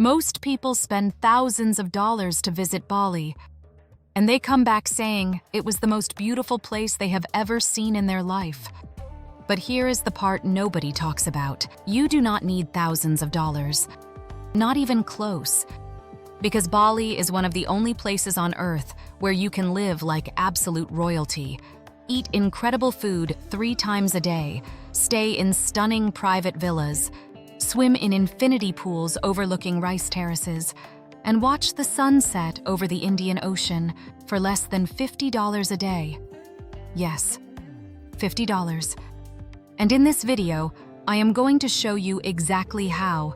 Most people spend thousands of dollars to visit Bali, and they come back saying it was the most beautiful place they have ever seen in their life. But here is the part nobody talks about. You do not need thousands of dollars. Not even close. Because Bali is one of the only places on Earth where you can live like absolute royalty, eat incredible food 3 times a day, stay in stunning private villas, swim in infinity pools overlooking rice terraces, and watch the sunset over the Indian Ocean for less than $50 a day. Yes, $50. And in this video, I am going to show you exactly how.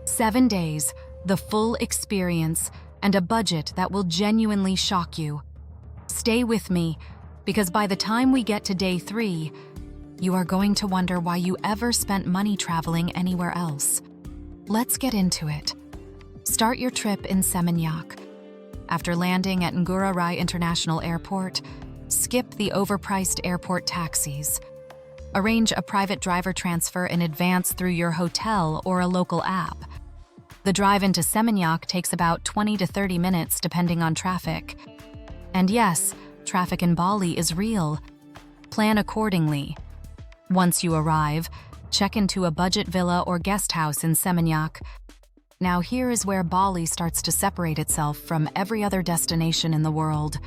7 days, the full experience, and a budget that will genuinely shock you. Stay with me, because by the time we get to day 3, you are going to wonder why you ever spent money traveling anywhere else. Let's get into it. Start your trip in Seminyak. After landing at Ngurah Rai International Airport, skip the overpriced airport taxis. Arrange a private driver transfer in advance through your hotel or a local app. The drive into Seminyak takes about 20 to 30 minutes depending on traffic. And yes, traffic in Bali is real. Plan accordingly. Once you arrive, check into a budget villa or guest house in Seminyak. Now here is where Bali starts to separate itself from every other destination in the world.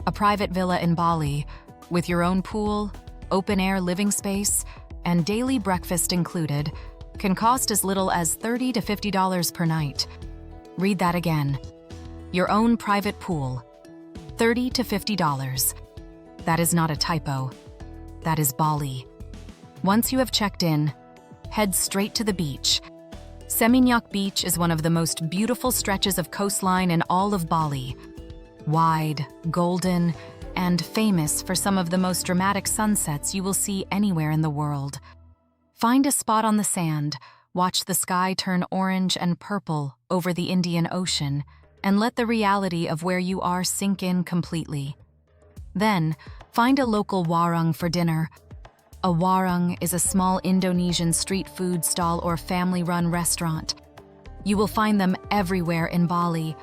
A private villa in Bali, with your own pool, open-air living space, and daily breakfast included, can cost as little as $30 to $50 per night. Read that again. Your own private pool, $30 to $50. That is not a typo. That is Bali. Once you have checked in, head straight to the beach. Seminyak Beach is one of the most beautiful stretches of coastline in all of Bali. Wide, golden, and famous for some of the most dramatic sunsets you will see anywhere in the world. Find a spot on the sand, watch the sky turn orange and purple over the Indian Ocean, and let the reality of where you are sink in completely. Then, find a local warung for dinner. A warung is a small Indonesian street food stall or family-run restaurant. You will find them everywhere in Bali.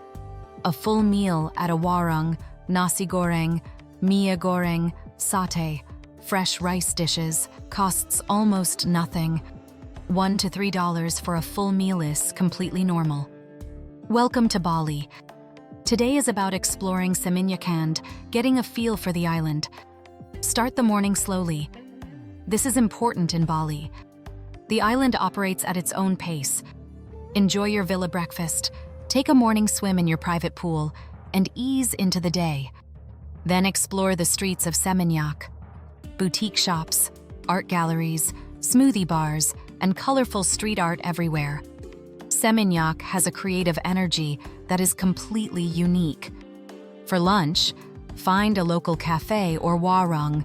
A full meal at a warung, nasi goreng, mie goreng, satay, fresh rice dishes, costs almost nothing. $1 to $3 for a full meal is completely normal. Welcome to Bali. Today is about exploring Seminyak and getting a feel for the island. Start the morning slowly. This is important in Bali. The island operates at its own pace. Enjoy your villa breakfast, take a morning swim in your private pool, and ease into the day. Then explore the streets of Seminyak. Boutique shops, art galleries, smoothie bars, and colorful street art everywhere. Seminyak has a creative energy that is completely unique. For lunch, find a local cafe or warung.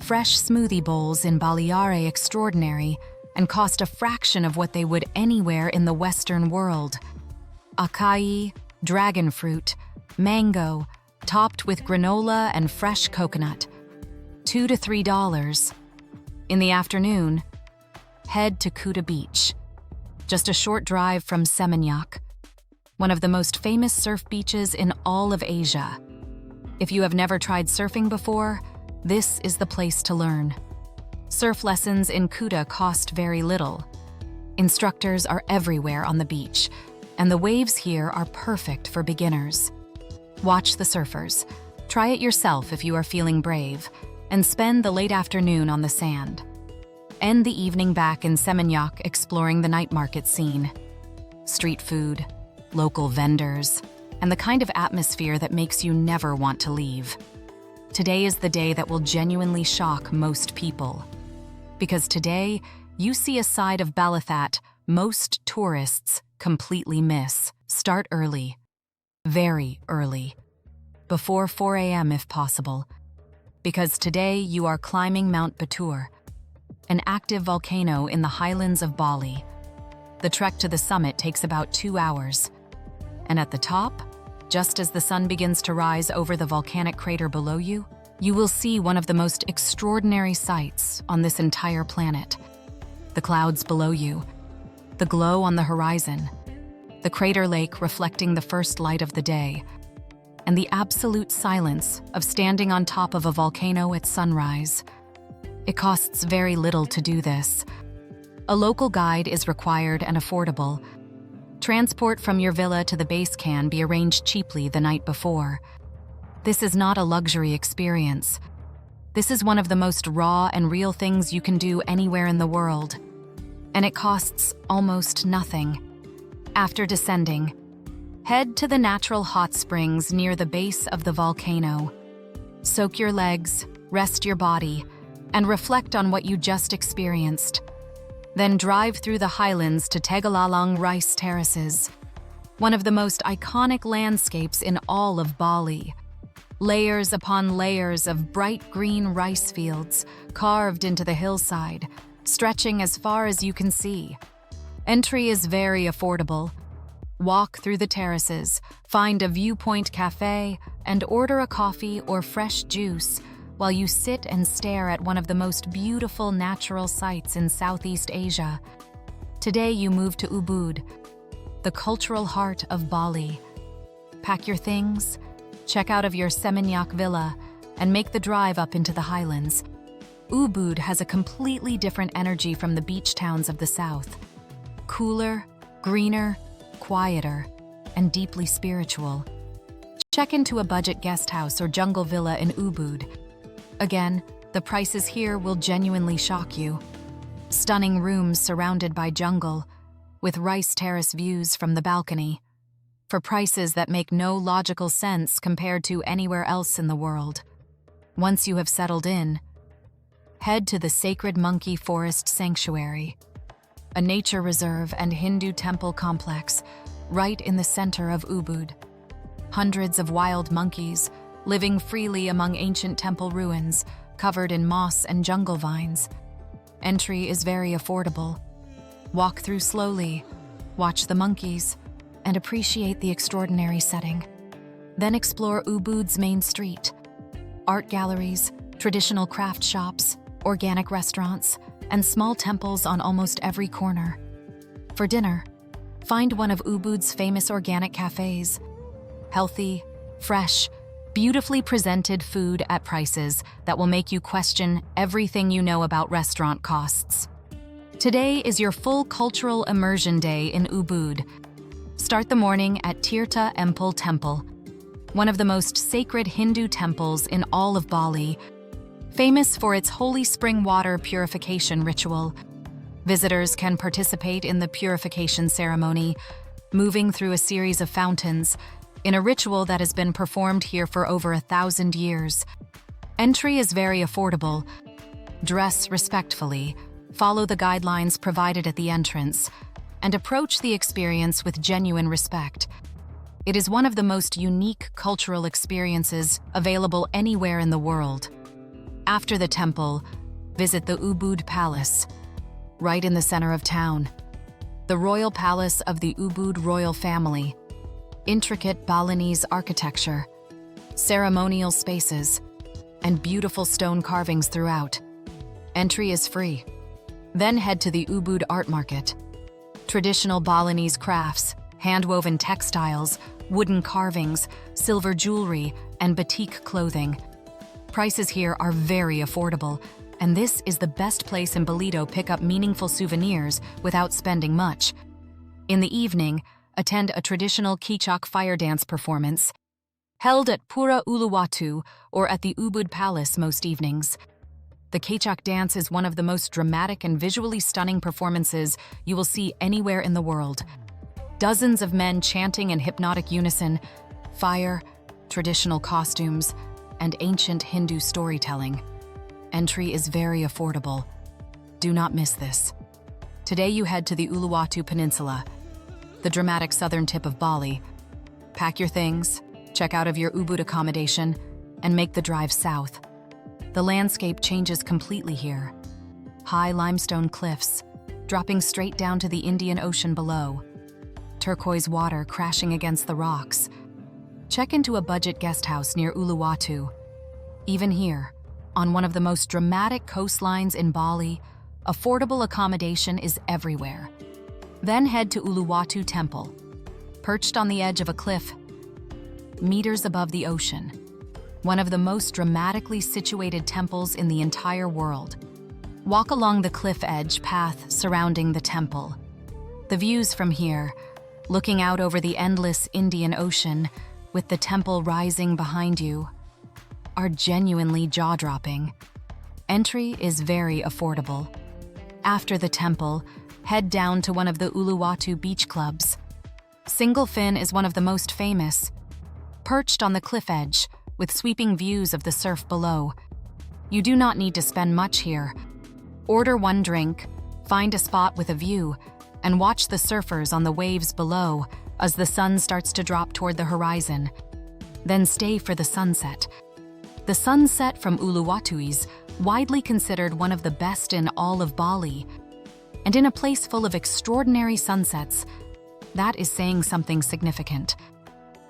Fresh smoothie bowls in Bali extraordinary and cost a fraction of what they would anywhere in the Western world. Acai, dragon fruit, mango, topped with granola and fresh coconut. $2 to $3. In the afternoon, head to Kuta Beach, just a short drive from Seminyak, one of the most famous surf beaches in all of Asia. If you have never tried surfing before, this is the place to learn. Surf lessons in Kuta cost very little. Instructors are everywhere on the beach, and the waves here are perfect for beginners. Watch the surfers. Try it yourself if you are feeling brave, and spend the late afternoon on the sand. End the evening back in Seminyak exploring the night market scene. Street food, local vendors, and the kind of atmosphere that makes you never want to leave. Today is the day that will genuinely shock most people. Because today, you see a side of Bali that most tourists completely miss. Start early. Very early. Before 4 a.m. if possible. Because today you are climbing Mount Batur, an active volcano in the highlands of Bali. The trek to the summit takes about 2 hours. And at the top, just as the sun begins to rise over the volcanic crater below you, you will see one of the most extraordinary sights on this entire planet. The clouds below you, the glow on the horizon, the crater lake reflecting the first light of the day, and the absolute silence of standing on top of a volcano at sunrise. It costs very little to do this. A local guide is required and affordable. Transport from your villa to the base can be arranged cheaply the night before. This is not a luxury experience. This is one of the most raw and real things you can do anywhere in the world. And it costs almost nothing. After descending, head to the natural hot springs near the base of the volcano. Soak your legs, rest your body, and reflect on what you just experienced. Then drive through the highlands to Tegalalang Rice Terraces, one of the most iconic landscapes in all of Bali. Layers upon layers of bright green rice fields carved into the hillside, stretching as far as you can see. Entry is very affordable. Walk through the terraces, find a viewpoint cafe, and order a coffee or fresh juice while you sit and stare at one of the most beautiful natural sights in Southeast Asia. Today you move to Ubud, the cultural heart of Bali. Pack your things, check out of your Seminyak villa, and make the drive up into the highlands. Ubud has a completely different energy from the beach towns of the south. Cooler, greener, quieter, and deeply spiritual. Check into a budget guest house or jungle villa in Ubud. Again, the prices here will genuinely shock you. Stunning rooms surrounded by jungle, with rice terrace views from the balcony, for prices that make no logical sense compared to anywhere else in the world. Once you have settled in, head to the Sacred Monkey Forest Sanctuary, a nature reserve and Hindu temple complex right in the center of Ubud. Hundreds of wild monkeys living freely among ancient temple ruins, covered in moss and jungle vines. Entry is very affordable. Walk through slowly, watch the monkeys, and appreciate the extraordinary setting. Then explore Ubud's main street. Art galleries, traditional craft shops, organic restaurants, and small temples on almost every corner. For dinner, find one of Ubud's famous organic cafes. Healthy, fresh, beautifully presented food at prices that will make you question everything you know about restaurant costs. Today is your full cultural immersion day in Ubud. Start the morning at Tirta Empul Temple, one of the most sacred Hindu temples in all of Bali, famous for its holy spring water purification ritual. Visitors can participate in the purification ceremony, moving through a series of fountains, in a ritual that has been performed here for over 1,000 years. Entry is very affordable. Dress respectfully, follow the guidelines provided at the entrance, and approach the experience with genuine respect. It is one of the most unique cultural experiences available anywhere in the world. After the temple, visit the Ubud Palace, right in the center of town. The royal palace of the Ubud royal family. Intricate Balinese architecture, ceremonial spaces, and beautiful stone carvings throughout. Entry is free. Then head to the Ubud Art Market. Traditional Balinese crafts, hand-woven textiles, wooden carvings, silver jewelry, and batik clothing. Prices here are very affordable, and this is the best place in Bali to pick up meaningful souvenirs without spending much. In the evening, attend a traditional Kecak fire dance performance, held at Ubud Uluwatu or at the Ubud Palace most evenings. The Kecak dance is one of the most dramatic and visually stunning performances you will see anywhere in the world. Dozens of men chanting in hypnotic unison, fire, traditional costumes, and ancient Hindu storytelling. Entry is very affordable. Do not miss this. Today you head to the Uluwatu Peninsula, the dramatic southern tip of Bali. Pack your things, check out of your Ubud accommodation, and make the drive south. The landscape changes completely here. High limestone cliffs, dropping straight down to the Indian Ocean below. Turquoise water crashing against the rocks. Check into a budget guest house near Uluwatu. Even here, on one of the most dramatic coastlines in Bali, affordable accommodation is everywhere. Then head to Uluwatu Temple, perched on the edge of a cliff, meters above the ocean. One of the most dramatically situated temples in the entire world. Walk along the cliff edge path surrounding the temple. The views from here, looking out over the endless Indian Ocean with the temple rising behind you, are genuinely jaw-dropping. Entry is very affordable. After the temple, head down to one of the Uluwatu beach clubs. Single Fin is one of the most famous. Perched on the cliff edge, with sweeping views of the surf below. You do not need to spend much here. Order one drink, find a spot with a view, and watch the surfers on the waves below as the sun starts to drop toward the horizon. Then stay for the sunset. The sunset from Uluwatu is widely considered one of the best in all of Bali. And in a place full of extraordinary sunsets, that is saying something significant.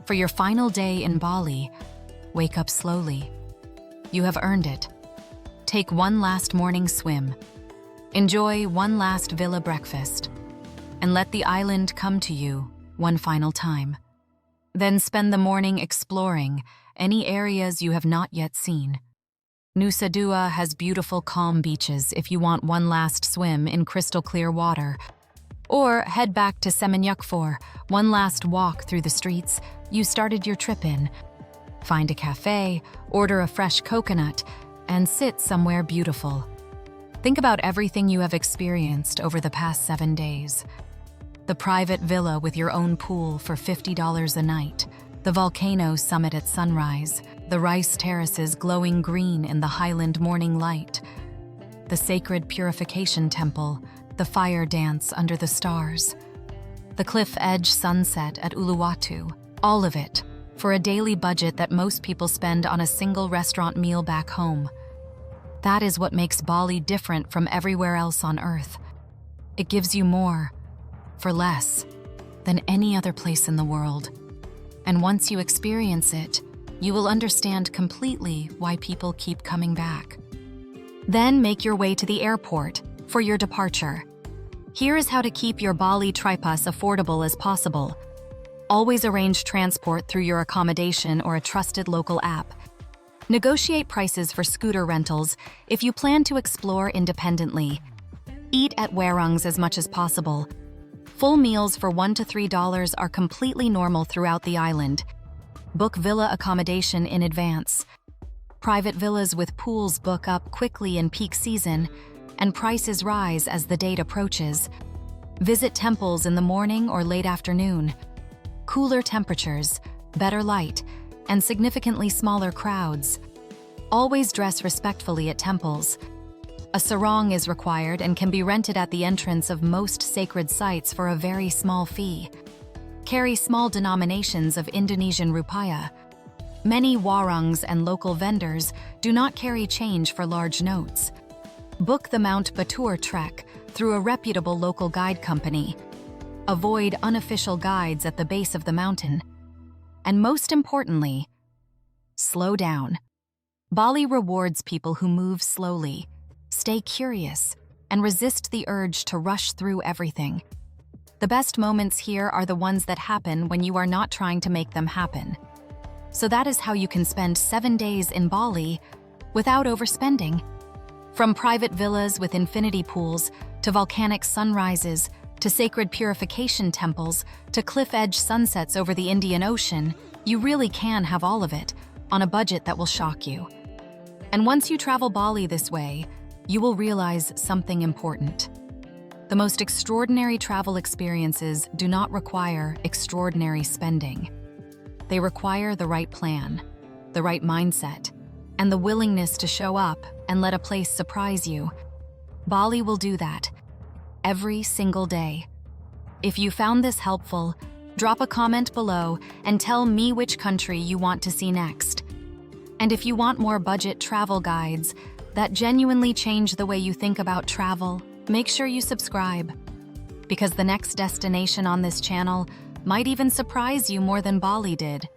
For your final day in Bali, wake up slowly. You have earned it. Take one last morning swim. Enjoy one last villa breakfast. And let the island come to you one final time. Then spend the morning exploring any areas you have not yet seen. Nusa Dua has beautiful calm beaches if you want one last swim in crystal clear water. Or head back to Seminyak for one last walk through the streets you started your trip in. Find a cafe, order a fresh coconut, and sit somewhere beautiful. Think about everything you have experienced over the past 7 days. The private villa with your own pool for $50 a night, the volcano summit at sunrise, the rice terraces glowing green in the highland morning light, the sacred purification temple, the fire dance under the stars, the cliff edge sunset at Uluwatu, all of it for a daily budget that most people spend on a single restaurant meal back home. That is what makes Bali different from everywhere else on Earth. It gives you more, for less, than any other place in the world. And once you experience it, you will understand completely why people keep coming back. Then make your way to the airport for your departure. Here is how to keep your Bali trip as affordable as possible. Always arrange transport through your accommodation or a trusted local app. Negotiate prices for scooter rentals if you plan to explore independently. Eat at warungs as much as possible. Full meals for $1 to $3 are completely normal throughout the island. Book villa accommodation in advance. Private villas with pools book up quickly in peak season, and prices rise as the date approaches. Visit temples in the morning or late afternoon. Cooler temperatures, better light, and significantly smaller crowds. Always dress respectfully at temples. A sarong is required and can be rented at the entrance of most sacred sites for a very small fee. Carry small denominations of Indonesian rupiah. Many warungs and local vendors do not carry change for large notes. Book the Mount Batur trek through a reputable local guide company. Avoid unofficial guides at the base of the mountain. And most importantly, slow down. Bali rewards people who move slowly. Stay curious and resist the urge to rush through everything. The best moments here are the ones that happen when you are not trying to make them happen. So that is how you can spend 7 days in Bali without overspending. From private villas with infinity pools, to volcanic sunrises, to sacred purification temples, to cliff-edge sunsets over the Indian Ocean, you really can have all of it on a budget that will shock you. And once you travel Bali this way, you will realize something important. The most extraordinary travel experiences do not require extraordinary spending. They require the right plan, the right mindset, and the willingness to show up and let a place surprise you. Bali will do that every single day. If you found this helpful, drop a comment below and tell me which country you want to see next. And if you want more budget travel guides that genuinely change the way you think about travel, make sure you subscribe. Because the next destination on this channel might even surprise you more than Bali did.